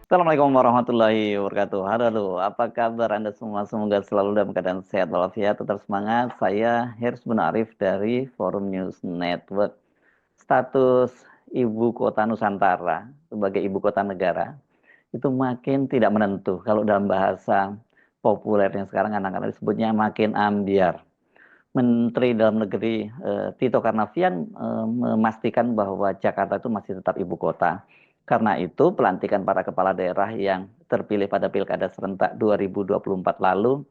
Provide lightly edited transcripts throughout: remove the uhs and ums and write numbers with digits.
Assalamualaikum warahmatullahi wabarakatuh. Halo, apa kabar Anda semua? Semoga selalu dalam keadaan sehat walafiat, tetap semangat. Saya Hersbun Arif dari Forum News Network. Status ibu kota Nusantara sebagai ibu kota negara itu makin tidak menentu. Kalau dalam bahasa populer yang sekarang anak-anak disebutnya makin ambiar. Menteri Dalam Negeri Tito Karnavian memastikan bahwa Jakarta itu masih tetap ibu kota. Karena itu, pelantikan para kepala daerah yang terpilih pada Pilkada serentak 2024 lalu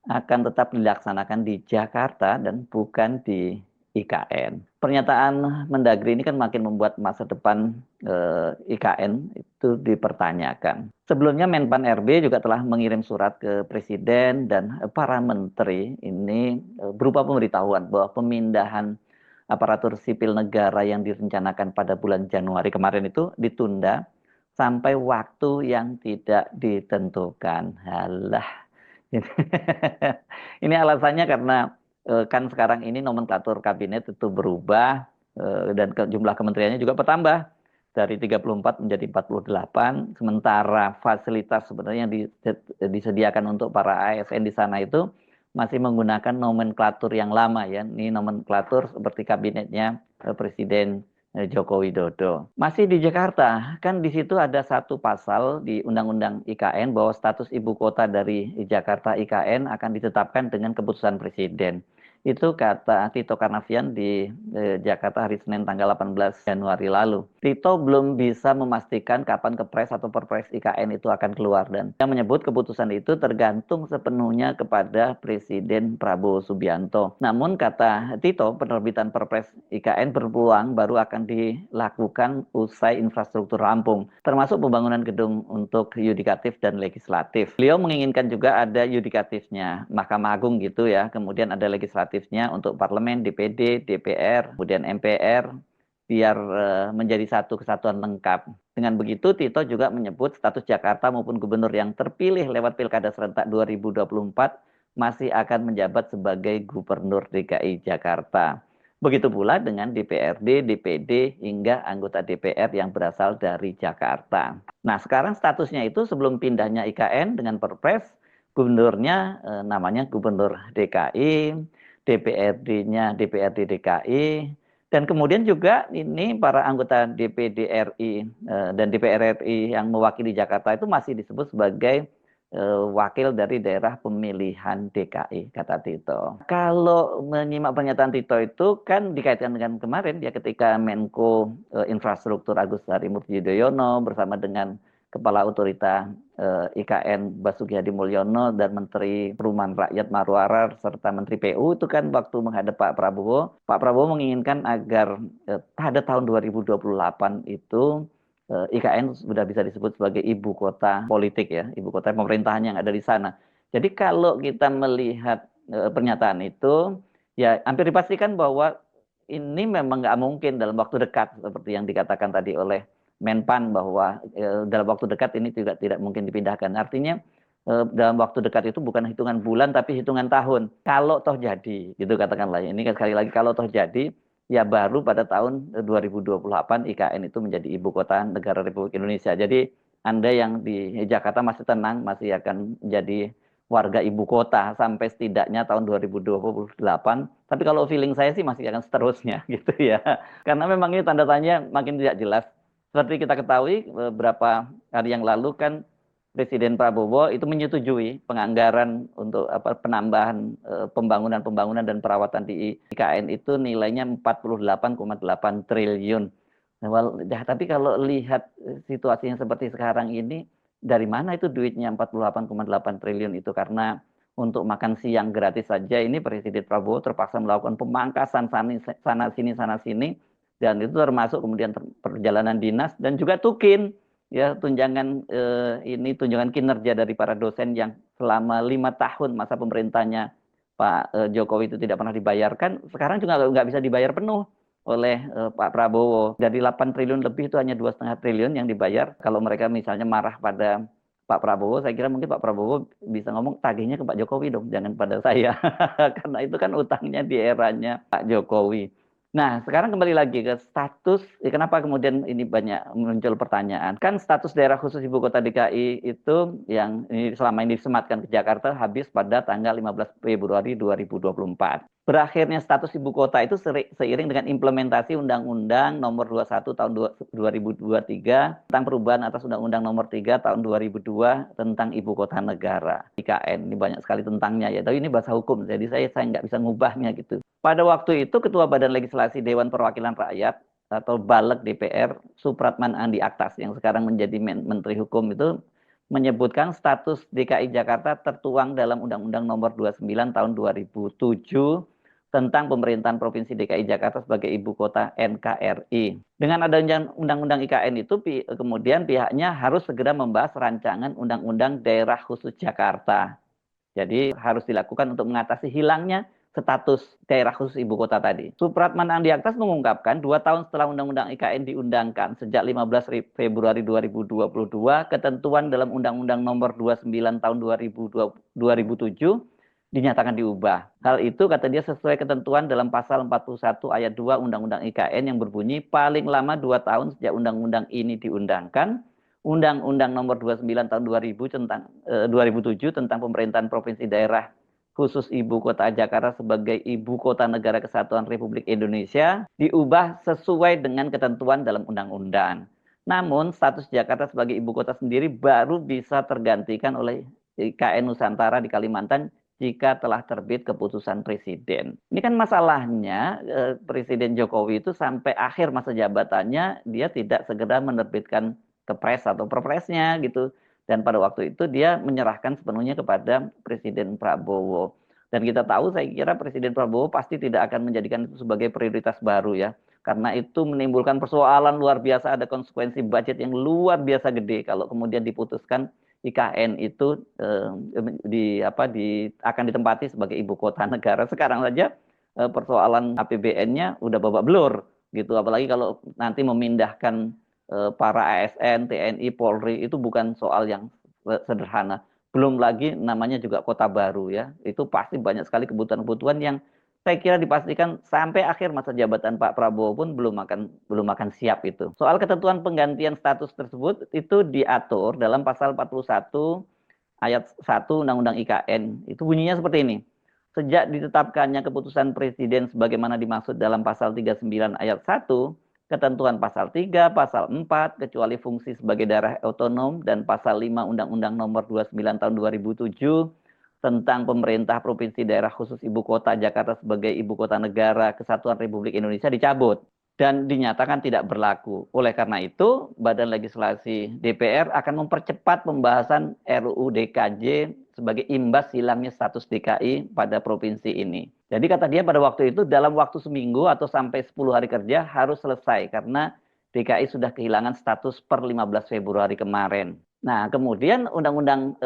akan tetap dilaksanakan di Jakarta dan bukan di IKN. Pernyataan Mendagri ini kan makin membuat masa depan IKN itu dipertanyakan. Sebelumnya Menpan RB juga telah mengirim surat ke Presiden dan para menteri ini berupa pemberitahuan bahwa pemindahan aparatur sipil negara yang direncanakan pada bulan Januari kemarin itu ditunda sampai waktu yang tidak ditentukan. Halah. Ini alasannya karena kan sekarang ini nomenklatur kabinet itu berubah dan jumlah kementeriannya juga bertambah dari 34 menjadi 48. Sementara fasilitas sebenarnya yang disediakan untuk para ASN di sana itu masih menggunakan nomenklatur yang lama ya. Ini nomenklatur seperti kabinetnya Presiden Joko Widodo. Masih di Jakarta, kan di situ ada satu pasal di Undang-Undang IKN bahwa status ibu kota dari Jakarta IKN akan ditetapkan dengan keputusan Presiden. Itu kata Tito Karnavian di Jakarta hari Senin tanggal 18 Januari lalu. Tito belum bisa memastikan kapan Kepres atau Perpres IKN itu akan keluar dan yang menyebut keputusan itu tergantung sepenuhnya kepada Presiden Prabowo Subianto. Namun kata Tito, penerbitan Perpres IKN berpeluang baru akan dilakukan usai infrastruktur rampung, termasuk pembangunan gedung untuk yudikatif dan legislatif. Beliau menginginkan juga ada yudikatifnya, Mahkamah Agung gitu ya, kemudian ada legislatifnya untuk parlemen, DPD, DPR, kemudian MPR, biar menjadi satu kesatuan lengkap. Dengan begitu, Tito juga menyebut status Jakarta maupun gubernur yang terpilih lewat Pilkada serentak 2024 masih akan menjabat sebagai gubernur DKI Jakarta. Begitu pula dengan DPRD, DPD, hingga anggota DPR yang berasal dari Jakarta. Nah, sekarang statusnya itu sebelum pindahnya IKN dengan Perpres, gubernurnya namanya Gubernur DKI, DPRD-nya DPRD DKI, dan kemudian juga ini para anggota DPD RI dan DPR RI yang mewakili Jakarta itu masih disebut sebagai wakil dari daerah pemilihan DKI, kata Tito. Kalau menyimak pernyataan Tito itu kan dikaitkan dengan kemarin ya ketika Menko Infrastruktur Agus Harimurti Yudhoyono bersama dengan Kepala Otorita IKN Basuki Hadi Mulyono dan Menteri Perumahan Rakyat Marwarar serta Menteri PU itu kan waktu menghadap Pak Prabowo menginginkan agar pada tahun 2028 itu IKN sudah bisa disebut sebagai ibu kota politik ya, ibu kota pemerintahan yang ada di sana. Jadi kalau kita melihat pernyataan itu, ya hampir dipastikan bahwa ini memang nggak mungkin dalam waktu dekat seperti yang dikatakan tadi oleh Menpan bahwa dalam waktu dekat ini juga tidak mungkin dipindahkan. Artinya dalam waktu dekat itu bukan hitungan bulan tapi hitungan tahun. Kalau toh jadi, gitu katakanlah. Ini kan sekali lagi kalau toh jadi, ya baru pada tahun 2028 IKN itu menjadi ibu kota negara Republik Indonesia. Jadi Anda yang di Jakarta masih tenang, masih akan menjadi warga ibu kota sampai setidaknya tahun 2028. Tapi kalau feeling saya sih masih akan seterusnya gitu ya. Karena memang ini tanda tanya makin tidak jelas. Seperti kita ketahui beberapa hari yang lalu kan Presiden Prabowo itu menyetujui penganggaran untuk penambahan pembangunan dan perawatan di IKN itu nilainya 48,8 triliun. Nah, tapi kalau lihat situasinya seperti sekarang ini, dari mana itu duitnya 48,8 triliun itu? Karena untuk makan siang gratis saja ini Presiden Prabowo terpaksa melakukan pemangkasan sana sini dan itu termasuk kemudian perjalanan dinas dan juga tukin ya tunjangan ini tunjangan kinerja dari para dosen yang selama 5 tahun masa pemerintahnya Pak Jokowi itu tidak pernah dibayarkan, sekarang juga nggak bisa dibayar penuh oleh Pak Prabowo. Dari 8 triliun lebih itu hanya 2,5 triliun yang dibayar. Kalau mereka misalnya marah pada Pak Prabowo, saya kira mungkin Pak Prabowo bisa ngomong tagihnya ke Pak Jokowi dong, jangan pada saya. Karena itu kan utangnya di eranya Pak Jokowi. Nah, sekarang kembali lagi ke status, kenapa kemudian ini banyak muncul pertanyaan? Kan status daerah khusus Ibu Kota DKI itu yang ini selama ini disematkan ke Jakarta habis pada tanggal 15 Februari 2024. Berakhirnya status Ibu Kota itu seiring dengan implementasi Undang-Undang Nomor 21 Tahun 2023 tentang perubahan atas Undang-Undang Nomor 3 Tahun 2002 tentang Ibu Kota Negara, IKN. Ini banyak sekali tentangnya ya, tapi ini bahasa hukum, jadi saya nggak bisa ngubahnya gitu. Pada waktu itu Ketua Badan Legislasi Dewan Perwakilan Rakyat atau Balek DPR, Supratman Andi Aktas yang sekarang menjadi Menteri Hukum itu menyebutkan status DKI Jakarta tertuang dalam Undang-Undang Nomor 29 Tahun 2007 tentang pemerintahan Provinsi DKI Jakarta sebagai Ibu Kota NKRI. Dengan adanya Undang-Undang IKN itu kemudian pihaknya harus segera membahas rancangan Undang-Undang Daerah Khusus Jakarta. Jadi harus dilakukan untuk mengatasi hilangnya status daerah khusus ibu kota tadi. Supratman Andi Aktas mengungkapkan 2 tahun setelah Undang-Undang IKN diundangkan sejak 15 Februari 2022, ketentuan dalam Undang-Undang Nomor 29 Tahun 2007 dinyatakan diubah. Hal itu kata dia sesuai ketentuan dalam pasal 41 ayat 2 Undang-Undang IKN yang berbunyi paling lama 2 tahun sejak undang-undang ini diundangkan. Undang-Undang Nomor 29 Tahun 2007 tentang pemerintahan provinsi daerah khusus Ibu Kota Jakarta sebagai Ibu Kota Negara Kesatuan Republik Indonesia diubah sesuai dengan ketentuan dalam undang-undang. Namun status Jakarta sebagai Ibu Kota sendiri baru bisa tergantikan oleh IKN Nusantara di Kalimantan jika telah terbit keputusan presiden. Ini kan masalahnya Presiden Jokowi itu sampai akhir masa jabatannya dia tidak segera menerbitkan kepres atau perpresnya gitu. Dan pada waktu itu dia menyerahkan sepenuhnya kepada Presiden Prabowo. Dan kita tahu, saya kira Presiden Prabowo pasti tidak akan menjadikan itu sebagai prioritas baru ya. Karena itu menimbulkan persoalan luar biasa, ada konsekuensi budget yang luar biasa gede kalau kemudian diputuskan IKN itu akan ditempati sebagai ibu kota negara. Sekarang saja persoalan APBN-nya udah babak belur gitu. Apalagi kalau nanti memindahkan para ASN, TNI, Polri itu bukan soal yang sederhana. Belum lagi namanya juga kota baru ya. Itu pasti banyak sekali kebutuhan-kebutuhan yang saya kira dipastikan sampai akhir masa jabatan Pak Prabowo pun belum akan siap itu. Soal ketentuan penggantian status tersebut itu diatur dalam pasal 41 ayat 1 Undang-Undang IKN. Itu bunyinya seperti ini. Sejak ditetapkannya keputusan Presiden sebagaimana dimaksud dalam pasal 39 ayat 1, ketentuan pasal 3, pasal 4, kecuali fungsi sebagai daerah otonom, dan pasal 5 Undang-Undang Nomor 29 Tahun 2007 tentang pemerintah Provinsi Daerah Khusus Ibu Kota Jakarta sebagai Ibu Kota Negara Kesatuan Republik Indonesia dicabut dan dinyatakan tidak berlaku. Oleh karena itu, Badan Legislasi DPR akan mempercepat pembahasan RUU DKJ sebagai imbas hilangnya status DKI pada provinsi ini. Jadi kata dia pada waktu itu dalam waktu seminggu atau sampai 10 hari kerja harus selesai karena DKI sudah kehilangan status per 15 Februari kemarin. Nah, kemudian undang-undang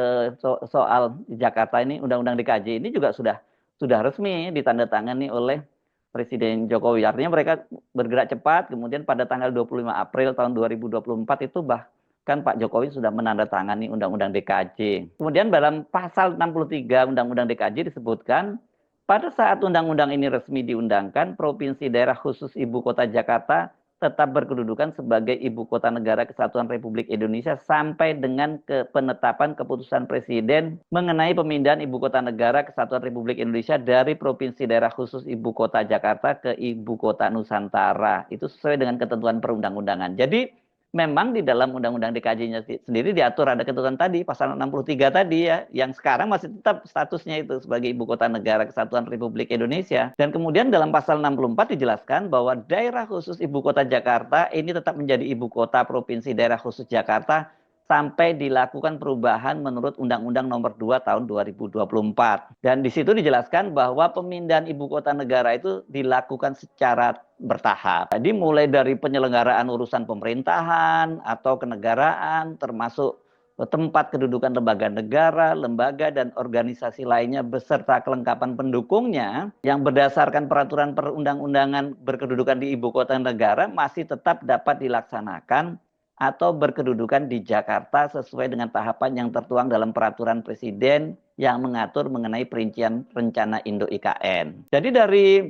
soal Jakarta ini, undang-undang DKJ ini juga sudah resmi ditandatangani oleh Presiden Jokowi. Artinya mereka bergerak cepat, kemudian pada tanggal 25 April tahun 2024 itu bahkan Pak Jokowi sudah menandatangani Undang-Undang DKJ. Kemudian dalam pasal 63 Undang-Undang DKJ disebutkan pada saat undang-undang ini resmi diundangkan, Provinsi Daerah Khusus Ibu Kota Jakarta tetap berkedudukan sebagai Ibu Kota Negara Kesatuan Republik Indonesia sampai dengan penetapan keputusan Presiden mengenai pemindahan Ibu Kota Negara Kesatuan Republik Indonesia dari Provinsi Daerah Khusus Ibu Kota Jakarta ke Ibu Kota Nusantara. Itu sesuai dengan ketentuan perundang-undangan. Jadi memang di dalam Undang-Undang DKJ-nya sendiri diatur ada ketentuan tadi, pasal 63 tadi ya, yang sekarang masih tetap statusnya itu sebagai Ibu Kota Negara Kesatuan Republik Indonesia. Dan kemudian dalam pasal 64 dijelaskan bahwa daerah khusus Ibu Kota Jakarta ini tetap menjadi Ibu Kota Provinsi Daerah Khusus Jakarta sampai dilakukan perubahan menurut Undang-Undang Nomor 2 Tahun 2024. Dan di situ dijelaskan bahwa pemindahan ibu kota negara itu dilakukan secara bertahap. Jadi mulai dari penyelenggaraan urusan pemerintahan atau kenegaraan, termasuk tempat kedudukan lembaga negara, lembaga dan organisasi lainnya beserta kelengkapan pendukungnya yang berdasarkan peraturan perundang-undangan berkedudukan di ibu kota negara masih tetap dapat dilaksanakan atau berkedudukan di Jakarta sesuai dengan tahapan yang tertuang dalam peraturan Presiden yang mengatur mengenai perincian rencana Indo IKN. Jadi dari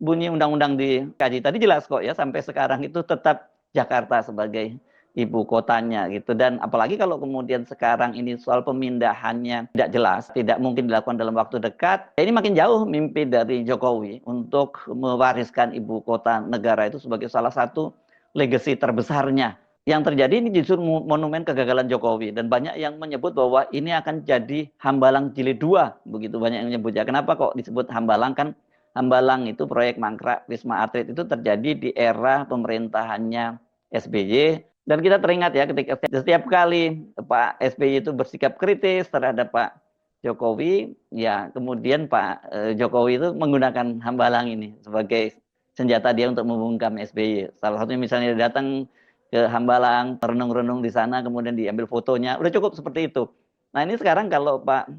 bunyi undang-undang dikaji tadi jelas kok ya, sampai sekarang itu tetap Jakarta sebagai ibu kotanya gitu. Dan apalagi kalau kemudian sekarang ini soal pemindahannya tidak jelas, tidak mungkin dilakukan dalam waktu dekat, ini makin jauh mimpi dari Jokowi untuk mewariskan ibu kota negara itu sebagai salah satu legacy terbesarnya. Yang terjadi ini justru monumen kegagalan Jokowi, dan banyak yang menyebut bahwa ini akan jadi Hambalang Jilid 2, begitu banyak yang menyebut ya. Kenapa kok disebut Hambalang? Kan Hambalang itu proyek mangkrak Wisma Atlet itu terjadi di era pemerintahannya SBY, dan kita teringat ya ketika setiap kali Pak SBY itu bersikap kritis terhadap Pak Jokowi, ya kemudian Pak Jokowi itu menggunakan Hambalang ini sebagai senjata dia untuk membungkam SBY. Salah satunya misalnya datang ke Hambalang, renung-renung di sana, kemudian diambil fotonya, udah cukup seperti itu. Nah ini sekarang kalau Pak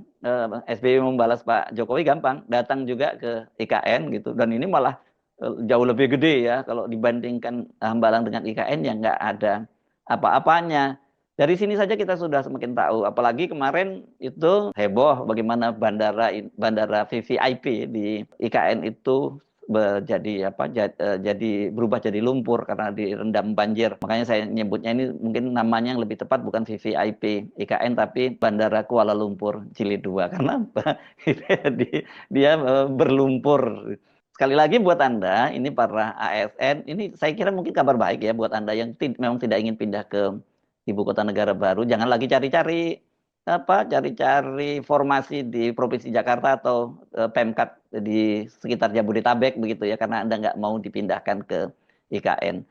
SBY membalas Pak Jokowi gampang, datang juga ke IKN gitu, dan ini malah jauh lebih gede ya kalau dibandingkan Hambalang dengan IKN yang nggak ada apa-apanya. Dari sini saja kita sudah semakin tahu, apalagi kemarin itu heboh bagaimana bandara VVIP di IKN itu jadi berubah jadi lumpur karena direndam banjir. Makanya saya nyebutnya ini mungkin namanya yang lebih tepat bukan VVIP IKN tapi Bandara Kuala Lumpur Jilid 2 karena dia berlumpur. Sekali lagi buat Anda, ini para ASN, ini saya kira mungkin kabar baik ya buat Anda yang memang tidak ingin pindah ke ibu kota negara baru. Jangan lagi cari-cari formasi di Provinsi Jakarta atau Pemkat di sekitar Jabodetabek begitu ya, karena Anda nggak mau dipindahkan ke IKN.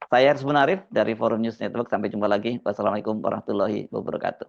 Saya Aris Munarif dari Forum News Network. Sampai jumpa lagi. Wassalamualaikum warahmatullahi wabarakatuh.